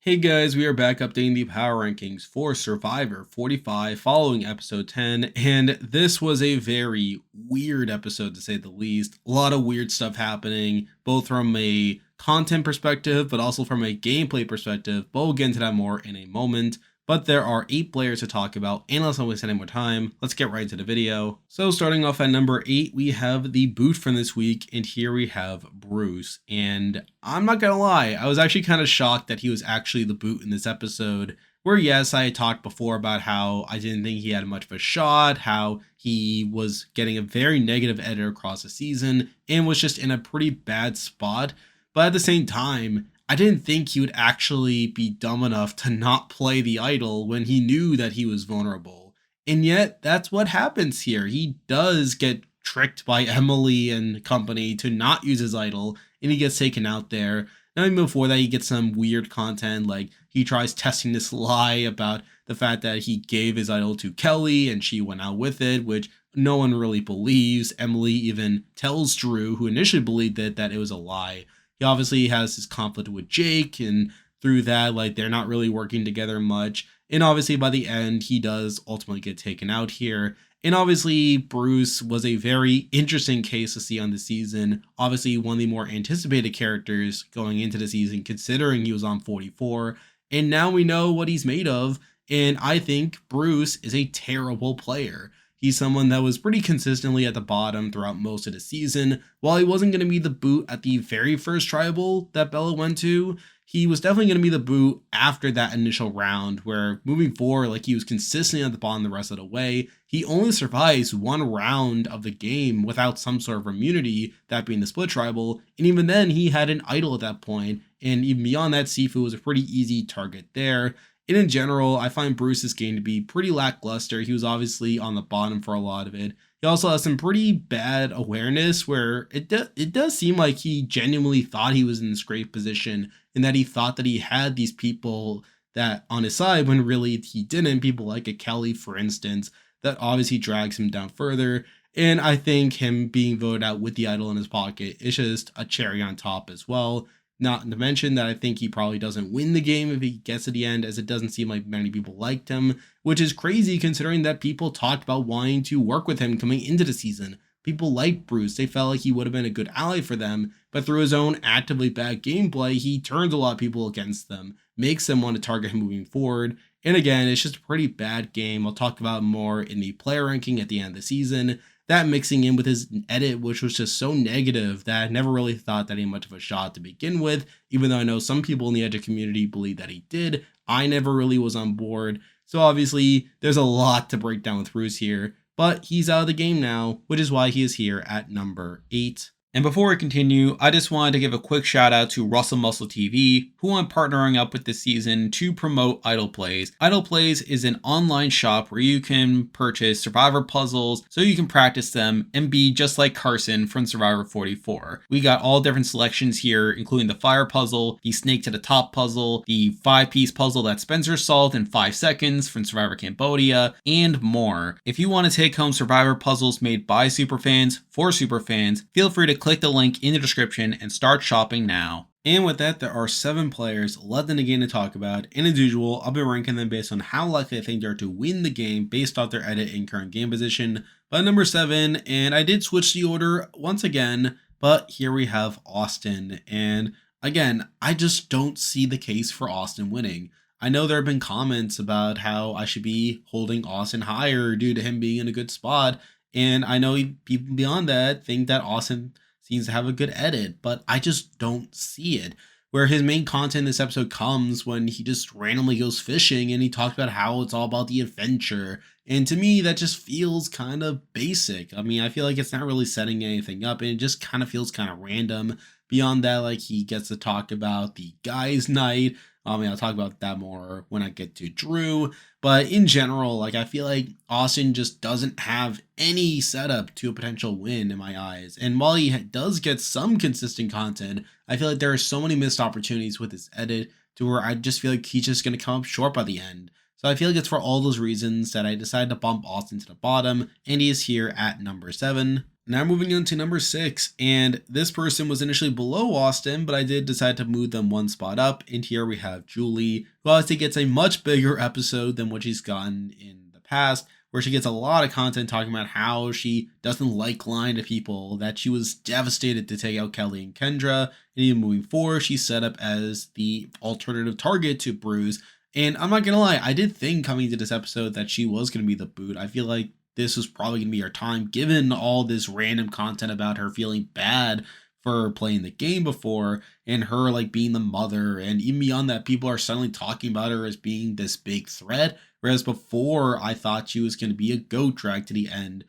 Hey guys, we are back updating the power rankings for Survivor 45 following episode 10, and this was a very weird episode to say the least. A lot of weird stuff happening, both from a content perspective, but also from a gameplay perspective, but we'll get into that more in a moment. But there are 8 players to talk about, and let's not waste any more time, let's get right into the video. So starting off at number 8, we have the boot from this week, and here we have Bruce. And I'm not gonna lie, I was actually kind of shocked that he was actually the boot in this episode, where yes, I had talked before about how I didn't think he had much of a shot, how he was getting a very negative edit across the season, and was just in a pretty bad spot. But at the same time, I didn't think he would actually be dumb enough to not play the idol when he knew that he was vulnerable. And yet, that's what happens here. He does get tricked by Emily and company to not use his idol, and he gets taken out there. Now, even before that, he gets some weird content, like he tries testing this lie about the fact that he gave his idol to Kelly and she went out with it, which no one really believes. Emily even tells Drew, who initially believed it, that it was a lie. He obviously has his conflict with Jake, and through that, like, they're not really working together much. And obviously, by the end, he does ultimately get taken out here. And obviously, Bruce was a very interesting case to see on the season. Obviously, one of the more anticipated characters going into the season, considering he was on 44. And now we know what he's made of. And I think Bruce is a terrible player. He's someone that was pretty consistently at the bottom throughout most of the season. While he wasn't going to be the boot at the very first tribal that Bella went to, he was definitely going to be the boot after that initial round, where moving forward, like, he was consistently at the bottom the rest of the way. He only survives one round of the game without some sort of immunity, that being the split tribal. And even then, he had an idol at that point. And even beyond that, Sifu was a pretty easy target there. And in general, I find Bruce's game to be pretty lackluster. He was obviously on the bottom for a lot of it. He also has some pretty bad awareness where it does seem like he genuinely thought he was in this great position and that he thought that he had these people that on his side when really he didn't. People like a Kelly, for instance, that obviously drags him down further. And I think him being voted out with the idol in his pocket is just a cherry on top as well. Not to mention that I think he probably doesn't win the game if he gets to the end, as it doesn't seem like many people liked him, which is crazy considering that people talked about wanting to work with him coming into the season. People liked Bruce. They felt like he would have been a good ally for them, but through his own actively bad gameplay, he turns a lot of people against them, makes them want to target him moving forward. And again, it's just a pretty bad game. I'll talk about more in the player ranking at the end of the season. That mixing in with his edit, which was just so negative that I never really thought that he had much of a shot to begin with, even though I know some people in the edit community believe that he did. I never really was on board. So obviously, there's a lot to break down with Bruce here, but he's out of the game now, which is why he is here at number 8. And before we continue, I just wanted to give a quick shout out to Russell Muscle TV, who I'm partnering up with this season to promote Idle Plays. Idle Plays is an online shop where you can purchase Survivor puzzles so you can practice them and be just like Carson from Survivor 44. We got all different selections here, including the fire puzzle, the snake to the top puzzle, the 5-piece puzzle that Spencer solved in 5 seconds from Survivor Cambodia, and more. If you want to take home Survivor puzzles made by superfans for superfans, feel free to click the link in the description and start shopping now. And with that, there are 7 players left in the game to talk about, and as usual, I'll be ranking them based on how likely I think they are to win the game based off their edit and current game position. But number 7, and I did switch the order once again, but here we have Austin, and again, I just don't see the case for Austin winning. I know there have been comments about how I should be holding Austin higher due to him being in a good spot, and I know people beyond that think that Austin seems to have a good edit, but I just don't see it. Where his main content in this episode comes when he just randomly goes fishing and he talks about how it's all about the adventure. And to me, that just feels kind of basic. I mean, I feel like it's not really setting anything up, and it just kind of feels kind of random. Beyond that, like, he gets to talk about the guys' night. I mean, I'll talk about that more when I get to Drew. But in general, like, I feel like Austin just doesn't have any setup to a potential win in my eyes. And while he does get some consistent content, I feel like there are so many missed opportunities with his edit to where I just feel like he's just going to come up short by the end. So I feel like it's for all those reasons that I decided to bump Austin to the bottom, and he is here at number 7. Now moving on to number 6, and this person was initially below Austin, but I did decide to move them one spot up, and here we have Julie, who obviously gets a much bigger episode than what she's gotten in the past, where she gets a lot of content talking about how she doesn't like lying to people, that she was devastated to take out Kelly and Kendra, and even moving forward, she's set up as the alternative target to Bruce. And I'm not gonna lie, I did think coming to this episode that she was gonna be the boot. I feel like this was probably going to be her time, given all this random content about her feeling bad for playing the game before and her like being the mother. And even beyond that, people are suddenly talking about her as being this big threat. Whereas before, I thought she was going to be a goat drag to the end,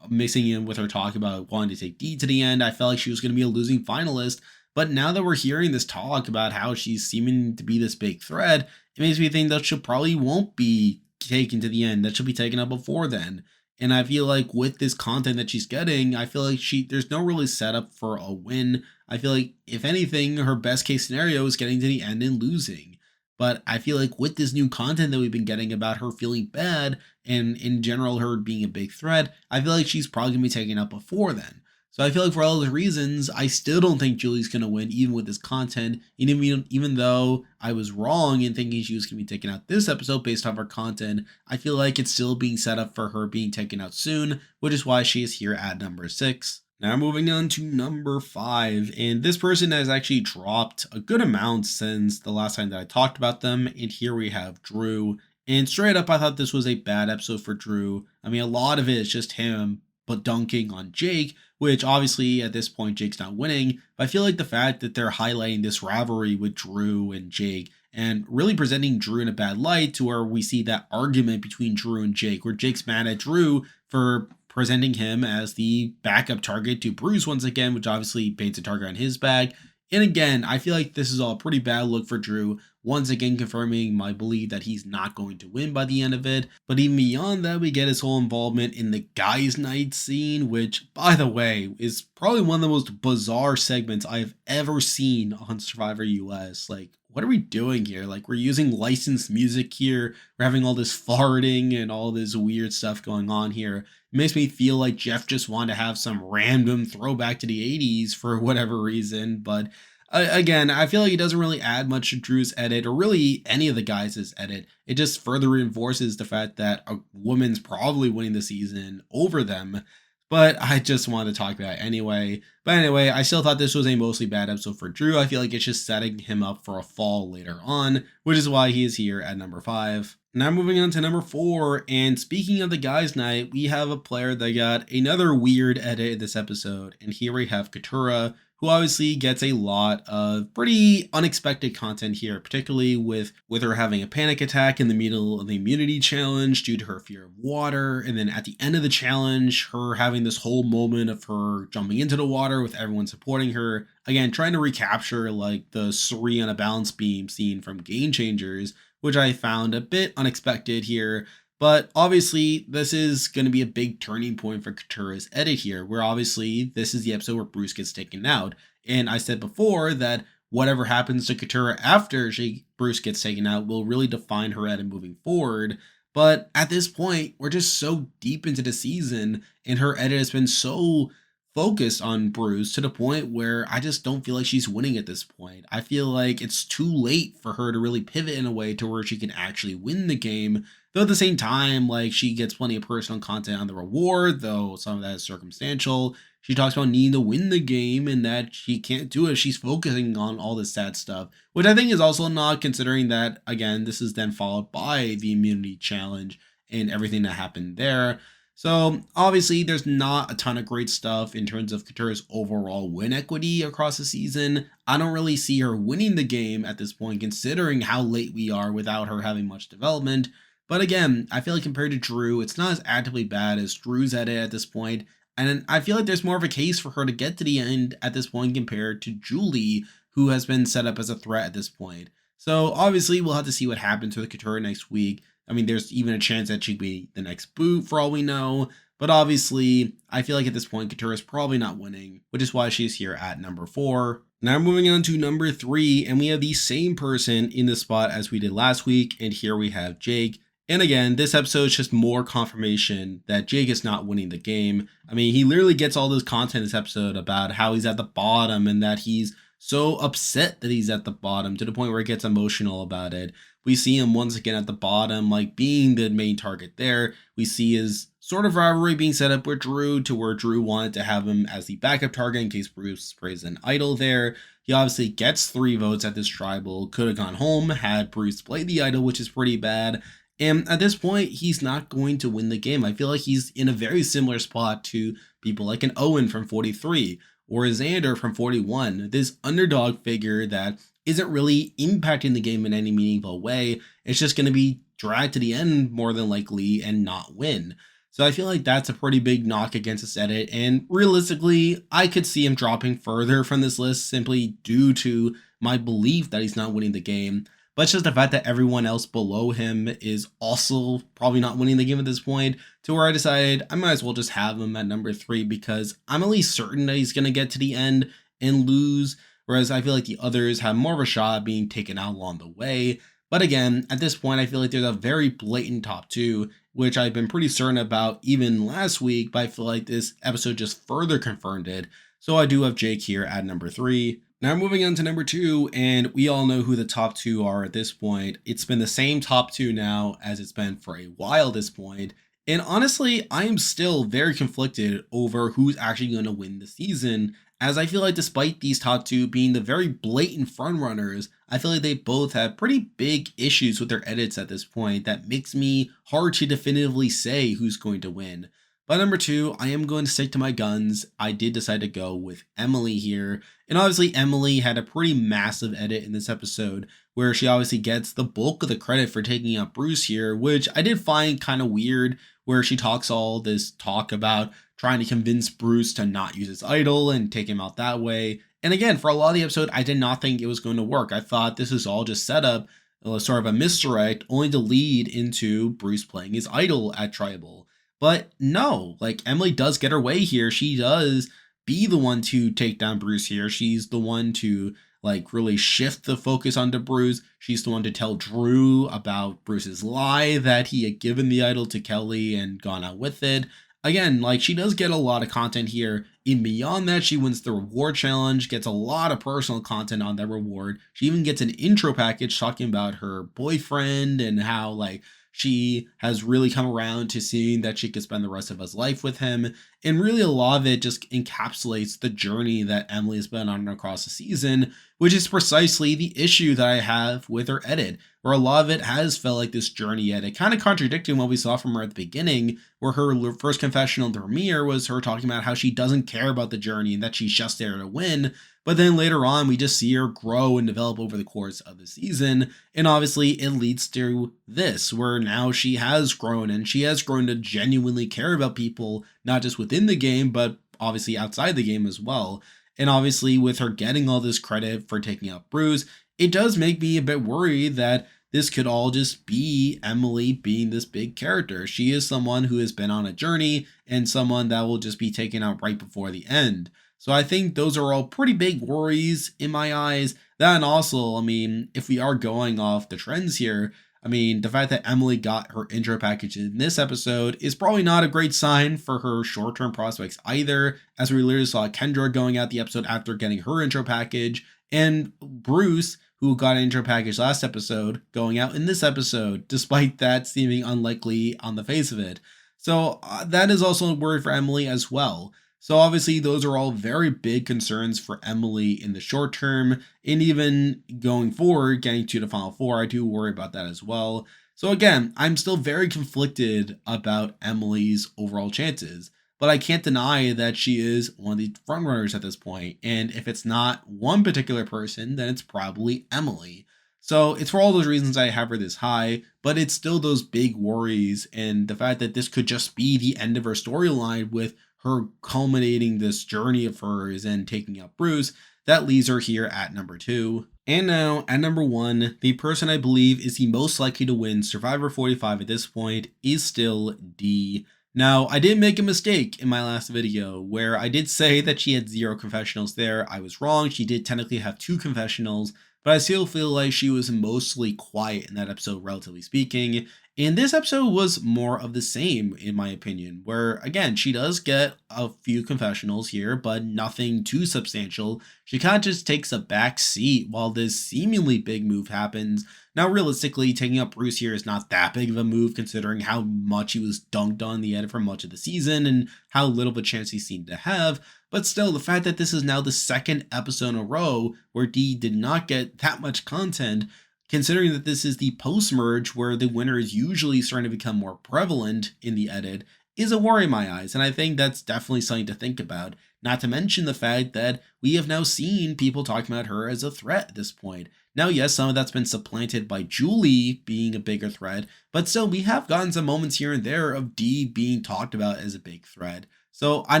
mixing in with her talk about wanting to take D to the end. I felt like she was going to be a losing finalist. But now that we're hearing this talk about how she's seeming to be this big threat, it makes me think that she probably won't be taken to the end, that she'll be taken out before then. And I feel like with this content that she's getting, I feel like there's no really setup for a win. I feel like if anything, her best case scenario is getting to the end and losing. But I feel like with this new content that we've been getting about her feeling bad and in general her being a big threat, I feel like she's probably gonna be taken out before then. So I feel like for all those reasons, I still don't think Julie's gonna win, even with this content. And even though I was wrong in thinking she was gonna be taken out this episode based off her content, I feel like it's still being set up for her being taken out soon, which is why she is here at number 6. Now moving on to number 5, and this person has actually dropped a good amount since the last time that I talked about them. And here we have Drew. And straight up, I thought this was a bad episode for Drew. I mean, a lot of it is just him but dunking on Jake, which obviously at this point Jake's not winning. But I feel like the fact that they're highlighting this rivalry with Drew and Jake and really presenting Drew in a bad light to where we see that argument between Drew and Jake, where Jake's mad at Drew for presenting him as the backup target to Bruce once again, which obviously paints a target on his back. And again, I feel like this is all a pretty bad look for Drew, once again confirming my belief that he's not going to win by the end of it. But even beyond that, we get his whole involvement in the guys' night scene, which, by the way, is probably one of the most bizarre segments I've ever seen on Survivor US. Like, what are we doing here? Like, we're using licensed music here. We're having all this farting and all this weird stuff going on here. It makes me feel like Jeff just wanted to have some random throwback to the 80s for whatever reason. But again, I feel like it doesn't really add much to Drew's edit or really any of the guys' edit. It just further reinforces the fact that a woman's probably winning the season over them. But I just wanted to talk about it anyway. But anyway, I still thought this was a mostly bad episode for Drew. I feel like it's just setting him up for a fall later on, which is why he is here at number 5. Now moving on to number 4, and speaking of the guys' night, we have a player that got another weird edit in this episode, and here we have Coutura, who obviously gets a lot of pretty unexpected content here, particularly with her having a panic attack in the middle of the immunity challenge due to her fear of water, and then at the end of the challenge, her having this whole moment of her jumping into the water with everyone supporting her, again, trying to recapture like the Suri on a balance beam scene from Game Changers, which I found a bit unexpected here. But obviously, this is going to be a big turning point for Coutura's edit here, where obviously this is the episode where Bruce gets taken out. And I said before that whatever happens to Coutura after Bruce gets taken out will really define her edit moving forward. But at this point, we're just so deep into the season, and her edit has been so focused on Bruce to the point where I just don't feel like she's winning at this point. I feel like it's too late for her to really pivot in a way to where she can actually win the game. Though at the same time, like, she gets plenty of personal content on the reward, though some of that is circumstantial. She talks about needing to win the game and that she can't do it. She's focusing on all this sad stuff, which I think is also not, considering that, again, this is then followed by the immunity challenge and everything that happened there. So obviously there's not a ton of great stuff in terms of Coutura's overall win equity across the season. I don't really see her winning the game at this point, considering how late we are without her having much development. But again, I feel like compared to Drew, it's not as actively bad as Drew's edit at this point. And I feel like there's more of a case for her to get to the end at this point compared to Julie, who has been set up as a threat at this point. So obviously we'll have to see what happens with Coutura next week. I mean, there's even a chance that she could be the next boot for all we know. But obviously, I feel like at this point, Coutura is probably not winning, which is why she's here at number 4. Now moving on to number 3, and we have the same person in the spot as we did last week. And here we have Jake. And again, this episode is just more confirmation that Jake is not winning the game. I mean, he literally gets all this content in this episode about how he's at the bottom and that he's so upset that he's at the bottom to the point where he gets emotional about it. We see him once again at the bottom, like being the main target there. We see his sort of rivalry being set up with Drew to where Drew wanted to have him as the backup target in case Bruce sprays an idol there. He obviously gets 3 votes at this tribal, could have gone home had Bruce played the idol, which is pretty bad. And at this point, he's not going to win the game. I feel like he's in a very similar spot to people like an Owen from 43 or a Xander from 41. This underdog figure that isn't really impacting the game in any meaningful way. It's just going to be dragged to the end more than likely and not win. So I feel like that's a pretty big knock against this edit. And realistically, I could see him dropping further from this list simply due to my belief that he's not winning the game. But it's just the fact that everyone else below him is also probably not winning the game at this point, to where I decided I might as well just have him at number 3 because I'm at least certain that he's going to get to the end and lose, whereas I feel like the others have more of a shot at being taken out along the way. But again, at this point, I feel like there's a very blatant top 2, which I've been pretty certain about even last week, but I feel like this episode just further confirmed it. So I do have Jake here at number 3. Now moving on to number 2, and we all know who the top 2 are at this point. It's been the same top 2 now as it's been for a while at this point. And honestly, I am still very conflicted over who's actually going to win the season, as I feel like despite these top 2 being the very blatant frontrunners, I feel like they both have pretty big issues with their edits at this point that makes me hard to definitively say who's going to win. But number 2, I am going to stick to my guns. I did decide to go with Emily here. And obviously, Emily had a pretty massive edit in this episode where she obviously gets the bulk of the credit for taking out Bruce here, which I did find kind of weird, where she talks all this talk about trying to convince Bruce to not use his idol and take him out that way. And again, for a lot of the episode, I did not think it was going to work. I thought this was all just set up, sort of a misdirect, only to lead into Bruce playing his idol at Tribal. But no, like Emily does get her way here. She does be the one to take down Bruce here. She's the one to like really shift the focus onto Bruce. She's the one to tell Drew about Bruce's lie that he had given the idol to Kelly and gone out with it. Again, like she does get a lot of content here. And beyond that, she wins the reward challenge, gets a lot of personal content on that reward. She even gets an intro package talking about her boyfriend and how like she has really come around to seeing that she could spend the rest of his life with him. And really a lot of it just encapsulates the journey that Emily has been on across the season, which is precisely the issue that I have with her edit, where a lot of it has felt like this journey edit, kind of contradicting what we saw from her at the beginning, where her first confessional to Ramir was her talking about how she doesn't care about the journey and that she's just there to win. But then later on, we just see her grow and develop over the course of the season. And obviously, it leads to this, where now she has grown and she has grown to genuinely care about people, not just within the game, but obviously outside the game as well. And obviously, with her getting all this credit for taking out Bruce, it does make me a bit worried that this could all just be Emily being this big character. She is someone who has been on a journey and someone that will just be taken out right before the end. So I think those are all pretty big worries in my eyes. That and also, I mean, if we are going off the trends here, I mean, the fact that Emily got her intro package in this episode is probably not a great sign for her short-term prospects either, as we literally saw Kendra going out the episode after getting her intro package, and Bruce, who got an intro package last episode, going out in this episode, despite that seeming unlikely on the face of it. So that is also a worry for Emily as well. So obviously those are all very big concerns for Emily in the short term, and even going forward, getting to the Final Four, I do worry about that as well. So again, I'm still very conflicted about Emily's overall chances, but I can't deny that she is one of the frontrunners at this point, and if it's not one particular person, then it's probably Emily. So it's for all those reasons I have her this high, but it's still those big worries and the fact that this could just be the end of her storyline with her culminating this journey of hers and taking out Bruce, that leaves her here at number 2. And now, at number 1, the person I believe is the most likely to win Survivor 45 at this point is still Dee. Now, I did make a mistake in my last video where I did say that she had 0 confessionals there. I was wrong. She did technically have 2 confessionals, but I still feel like she was mostly quiet in that episode, relatively speaking. And this episode was more of the same, in my opinion, where again, she does get a few confessionals here, but nothing too substantial. She kind of just takes a back seat while this seemingly big move happens. Now, realistically, taking up Bruce here is not that big of a move considering how much he was dunked on in the edit for much of the season and how little of a chance he seemed to have. But still, the fact that this is now the second episode in a row where D did not get that much content, considering that this is the post merge where the winner is usually starting to become more prevalent in the edit, is a worry in my eyes. And I think that's definitely something to think about. Not to mention the fact that we have now seen people talking about her as a threat at this point. Now, yes, some of that's been supplanted by Julie being a bigger threat, but still, we have gotten some moments here and there of D being talked about as a big threat. So I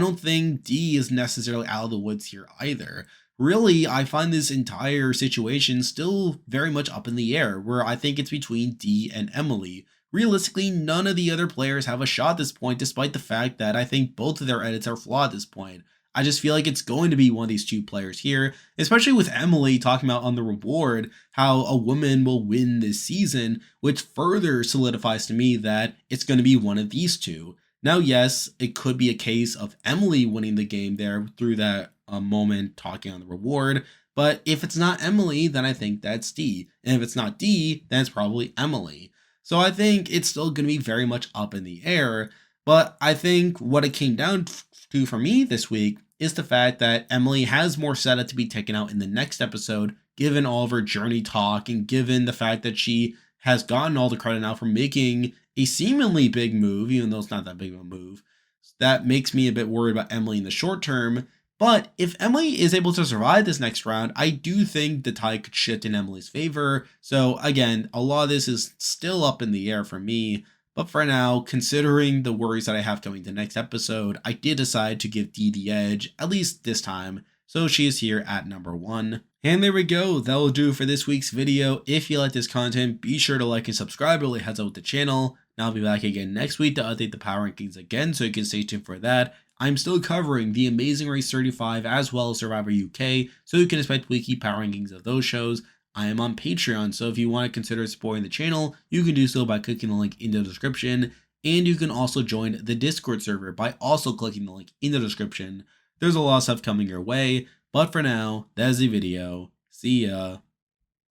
don't think D is necessarily out of the woods here either. Really, I find this entire situation still very much up in the air, where I think it's between D and Emily. Realistically, none of the other players have a shot at this point, despite the fact that I think both of their edits are flawed at this point. I just feel like it's going to be one of these two players here, especially with Emily talking about on the reward how a woman will win this season, which further solidifies to me that it's going to be one of these two. Now, yes, it could be a case of Emily winning the game there through that moment talking on the reward, but if it's not Emily, then I think that's D. And if it's not D, then it's probably Emily. So I think it's still going to be very much up in the air, but I think what it came down to for me this week is the fact that Emily has more setup to be taken out in the next episode, given all of her journey talk and given the fact that she has gotten all the credit now for making a seemingly big move, even though it's not that big of a move. That makes me a bit worried about Emily in the short term. But if Emily is able to survive this next round, I do think the tide could shift in Emily's favor. So again, a lot of this is still up in the air for me. But for now, considering the worries that I have coming to the next episode, I did decide to give Dee the edge, at least this time. So she is here at number 1. And there we go, that will do for this week's video. If you like this content, be sure to like and subscribe, it really helps out with the channel. And I'll be back again next week to update the power rankings again, so you can stay tuned for that. I'm still covering The Amazing Race 35 as well as Survivor UK, so you can expect weekly power rankings of those shows. I am on Patreon, so if you want to consider supporting the channel, you can do so by clicking the link in the description, and you can also join the Discord server by also clicking the link in the description. There's a lot of stuff coming your way, but for now, that is the video. See ya.